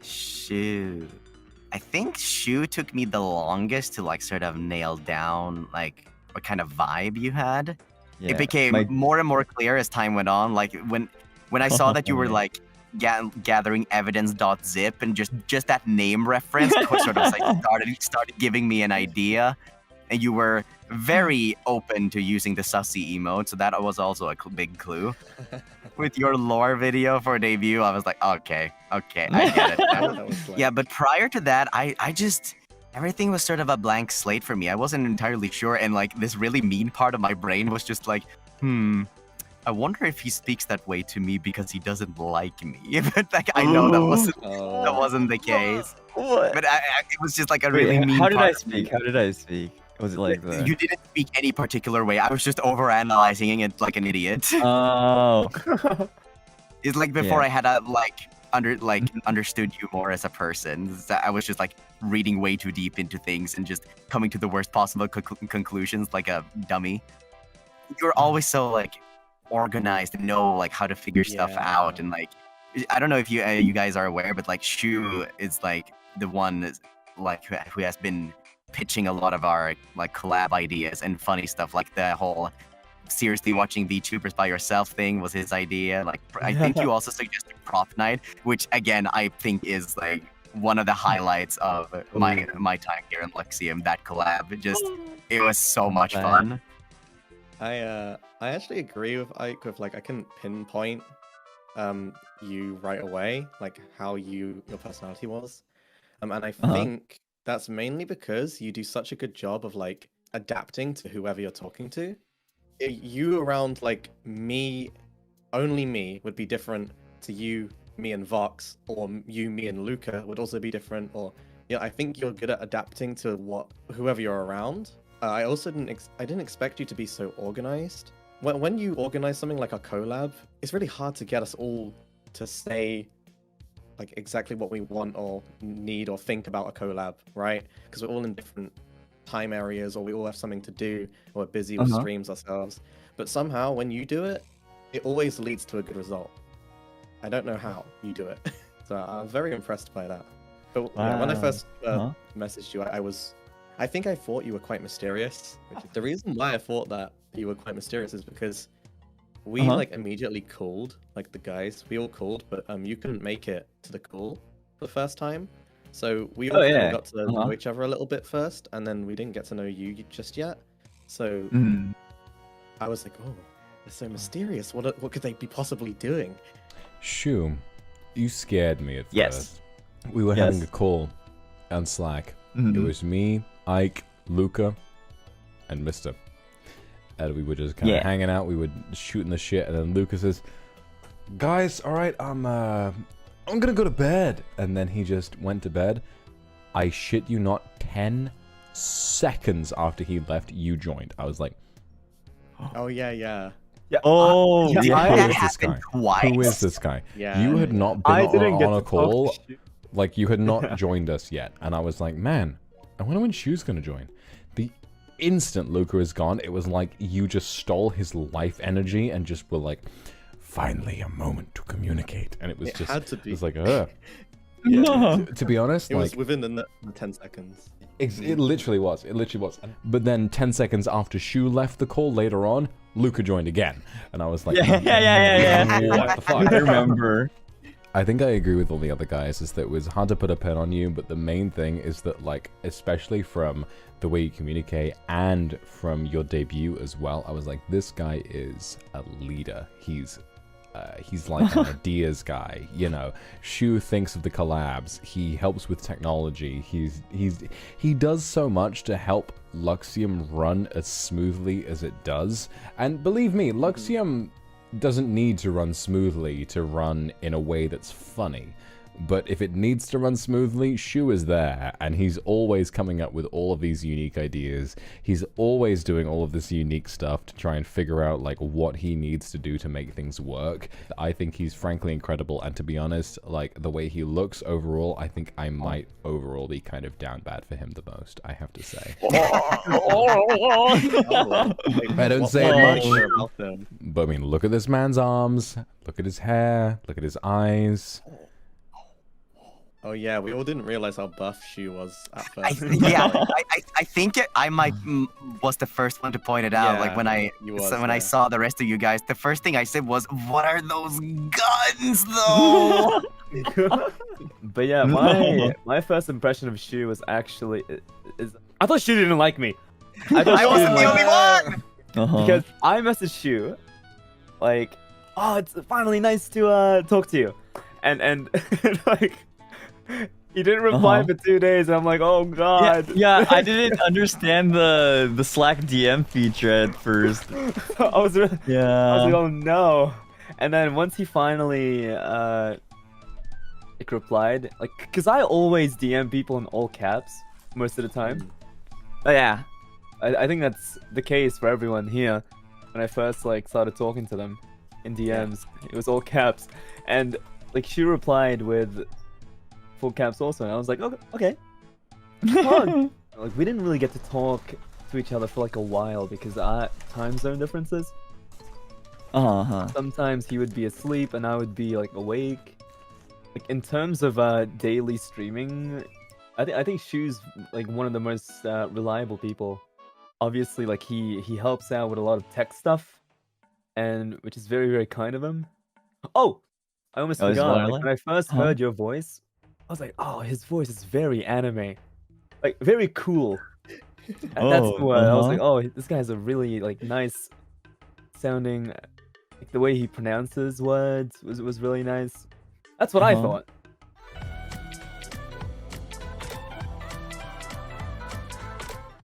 Shoot. I think Shu took me the longest to like sort of nail down like what kind of vibe you had. Yeah, It became more and more clear as time went on. Like when I saw that you were like gathering evidence.zip and just that name reference sort of like started giving me an idea, and you were very open to using the sussy emote, so that was also a big clue. With your lore video for debut, I was like, okay, I get it. Yeah, but prior to that, I just everything was sort of a blank slate for me. I wasn't entirely sure, and like this really mean part of my brain was just like, I wonder if he speaks that way to me because he doesn't like me. But like, I know that wasn't the case. What? But it was just like a really mean. How did I speak? How did I speak? Was it like that? You didn't speak any particular way. I was just overanalyzing it like an idiot. Oh. It's like before I had understood you more as a person. I was just like reading way too deep into things and just coming to the worst possible conclusions like a dummy. You're always so like organized and know like how to figure stuff out, and like I don't know if you guys are aware, but like Shu is like the one like who has been pitching a lot of our like collab ideas and funny stuff, like the whole seriously watching VTubers by yourself thing was his idea. Like I think you also suggested Prop Night, which again I think is like one of the highlights of my time here in Luxiem. That collab, it was so much fun. I actually agree with Ike with like I can pinpoint you right away, like how your personality was. And I think that's mainly because you do such a good job of like adapting to whoever you're talking to. You around like me, only me would be different to you, me and Vox, or you, me and Luca would also be different. Or I think you're good at adapting to whoever you're around. I also didn't expect you to be so organized. When you organize something like a collab, it's really hard to get us all to say like exactly what we want or need or think about a collab, right? Because we're all in different time areas, or we all have something to do, or we're busy with streams ourselves. But somehow when you do it, it always leads to a good result. I don't know how you do it. So I'm very impressed by that. But when I first messaged you, I think I thought you were quite mysterious. The reason why I thought that you were quite mysterious is because we like immediately called, like the guys, we all called, but you couldn't make it to the call for the first time. So we all got to know each other a little bit first, and then we didn't get to know you just yet. So I was like, oh, they're so mysterious. What could they be possibly doing? Shu, you scared me at first. We were having a call on Slack. It was me, Ike, Luca, and Mr. And we were just kind of hanging out. We were shooting the shit, and then Luca says, "Guys, all right, I'm gonna go to bed." And then he just went to bed. I shit you not, 10 seconds after he left, you joined. I was like, "Oh yeah." Oh, who is this guy? Who is this guy? Yeah, you had not been on a call. Like, you had not joined us yet. And I was like, man, I wonder when Shu's gonna join. The instant Luca is gone, it was like you just stole his life energy and just were like, finally a moment to communicate. And it was it was like, to be honest, it was within the 10 seconds. It literally was. It literally was. But then 10 seconds after Shu left the call later on, Luca joined again. And I was like, yeah. What the fuck? I remember. I think I agree with all the other guys, is that it was hard to put a pin on you, but the main thing is that, like, especially from the way you communicate and from your debut as well, I was like, this guy is a leader. He's like an ideas guy, you know. Shu thinks of the collabs. He helps with technology. He does so much to help Luxiem run as smoothly as it does. And believe me, Luxiem doesn't need to run smoothly to run in a way that's funny. But if it needs to run smoothly, Shu is there, and he's always coming up with all of these unique ideas. He's always doing all of this unique stuff to try and figure out like what he needs to do to make things work. I think he's frankly incredible, and to be honest, like the way he looks overall, I think I might overall be kind of down bad for him the most, I have to say. I don't say it much, but I mean, look at this man's arms, look at his hair, look at his eyes. Oh yeah, we all didn't realize how buff Shu was at I, first. yeah, I think I was the first one to point it out. Yeah, like when I you was, when I yeah. saw the rest of you guys, the first thing I said was, "What are those guns, though?" But yeah, my first impression of Shu was actually I thought Shu didn't like me. I thought I Shu wasn't didn't the like only me. one. Because I messaged Shu, like, oh, it's finally nice to talk to you, and like, he didn't reply for 2 days. And I'm like, oh god. Yeah, I didn't understand the Slack DM feature at first. I was like, Yeah. oh no. And then once he finally like replied, like, cause I always DM people in all caps most of the time. But yeah, I think that's the case for everyone here. When I first like started talking to them in DMs, it was all caps, and like she replied with full caps also, and I was like, okay. Fun. Like we didn't really get to talk to each other for like a while because our time zone differences. Sometimes he would be asleep and I would be like awake. Like in terms of daily streaming, I think Shu's like one of the most reliable people. Obviously, like he helps out with a lot of tech stuff, and which is very, very kind of him. Oh, I almost Oh, he's forgot. Like, wireless? when I first heard your voice, I was like, oh, his voice is very anime, like very cool. And that's Oh, what I was like, oh, this guy has a really like nice sounding. Like, the way he pronounces words was really nice. That's what I thought.